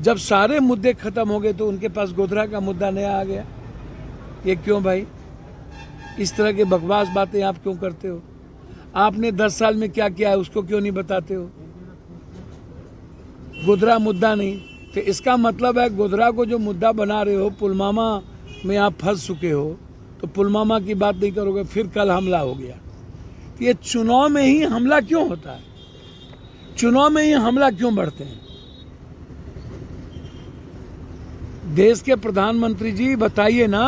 जब सारे मुद्दे खत्म हो गए तो उनके पास गोधरा का मुद्दा नया आ गया। ये क्यों भाई? इस तरह के बकवास बातें आप क्यों करते हो? आपने 10 साल में क्या किया है उसको क्यों नहीं बताते हो? गोधरा मुद्दा नहीं, तो इसका मतलब है गोधरा को जो मुद्दा बना रहे हो, पुलवामा में आप फंस चुके हो, तो पुलवामा की बात नहीं करोगे, फिर कल हमला हो गया। तो ये चुनाव में ही हमला क्यों होता है? चुनाव में ही हमला क्यों बढ़ते हैं? देश के प्रधानमंत्री जी बताइए ना।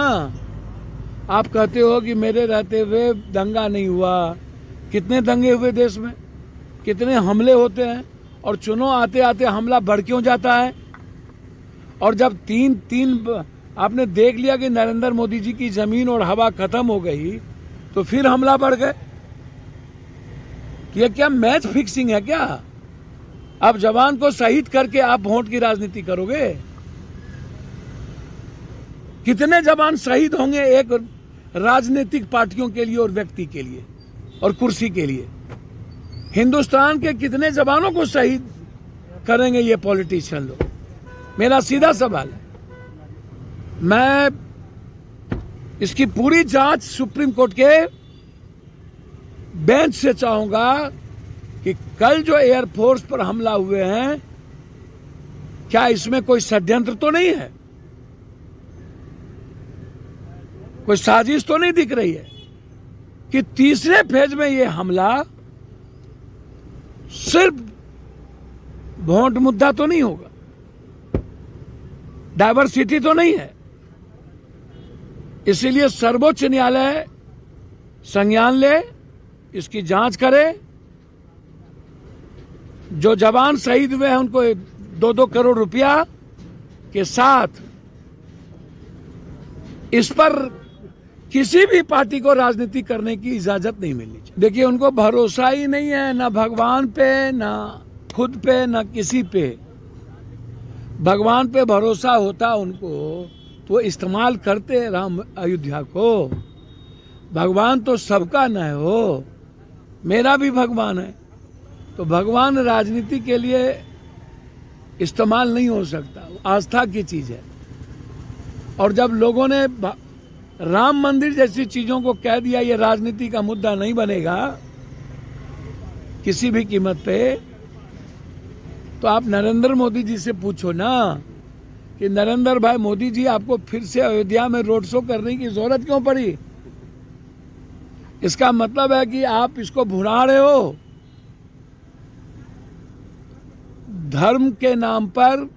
आप कहते हो कि मेरे रहते हुए दंगा नहीं हुआ। कितने दंगे हुए देश में, कितने हमले होते हैं, और चुनाव आते आते हमला बढ़ क्यों जाता है? और जब तीन आपने देख लिया कि नरेंद्र मोदी जी की जमीन और हवा खत्म हो गई, तो फिर हमला बढ़ गए। ये क्या मैच फिक्सिंग है क्या? अब जवान को शहीद करके आप वोट की राजनीति करोगे? कितने जवान शहीद होंगे एक राजनीतिक पार्टियों के लिए और व्यक्ति के लिए और कुर्सी के लिए? हिंदुस्तान के कितने जवानों को शहीद करेंगे ये पॉलिटिशियन लोग? मेरा सीधा सवाल है। मैं इसकी पूरी जांच सुप्रीम कोर्ट के बेंच से चाहूंगा कि कल जो एयरफोर्स पर हमला हुए हैं, क्या इसमें कोई षड्यंत्र तो नहीं है? कोई साजिश तो नहीं दिख रही है कि तीसरे फेज में ये हमला सिर्फ वोट मुद्दा तो नहीं होगा, डाइवर्सिटी तो नहीं है? इसीलिए सर्वोच्च न्यायालय संज्ञान ले, इसकी जांच करे। जो जवान शहीद हुए हैं उनको 2-2 करोड़ रुपया के साथ इस पर किसी भी पार्टी को राजनीति करने की इजाजत नहीं मिलनी चाहिए। देखिए, उनको भरोसा ही नहीं है, ना भगवान पे, ना खुद पे, ना किसी पे। भगवान पे भरोसा होता उनको तो वो इस्तेमाल करते राम अयोध्या को। भगवान तो सबका न हो, मेरा भी भगवान है। तो भगवान राजनीति के लिए इस्तेमाल नहीं हो सकता, आस्था की चीज है। और जब लोगों ने राम मंदिर जैसी चीजों को कह दिया ये राजनीति का मुद्दा नहीं बनेगा किसी भी कीमत पे, तो आप नरेंद्र मोदी जी से पूछो ना कि नरेंद्र भाई मोदी जी, आपको फिर से अयोध्या में रोड शो करने की जरूरत क्यों पड़ी? इसका मतलब है कि आप इसको भुना रहे हो। धर्म के नाम पर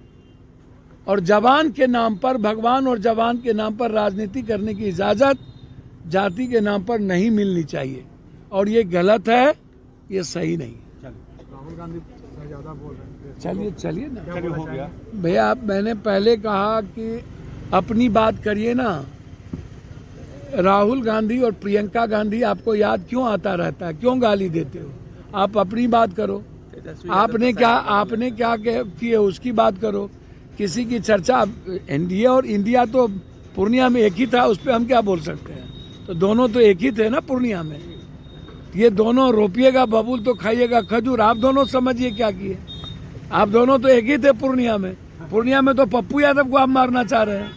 और जवान के नाम पर, भगवान और जवान के नाम पर राजनीति करने की इजाजत जाति के नाम पर नहीं मिलनी चाहिए, और ये गलत है, ये सही नहीं। राहुल गांधी ज्यादा बोल रहे हैं। चलिए ना, हो गया भैया। आप, मैंने पहले कहा कि अपनी बात करिए ना। राहुल गांधी और प्रियंका गांधी आपको याद क्यों आता रहता है? क्यों गाली देते हो? आप अपनी बात करो। आपने क्या किए उसकी बात करो। किसी की चर्चा, एनडीए और इंडिया तो पूर्णिया में एक ही था, उस पर हम क्या बोल सकते हैं? तो दोनों तो एक ही थे ना पूर्णिया में। ये दोनों रोपिएगा बबूल तो खाइएगा खजूर। आप दोनों समझिए क्या किए। आप दोनों तो एक ही थे पूर्णिया में। पूर्णिया में तो पप्पू यादव को आप मारना चाह रहे हैं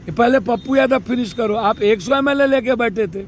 कि पहले पप्पू यादव फिनिश करो। आप 100 MLA लेके बैठे थे।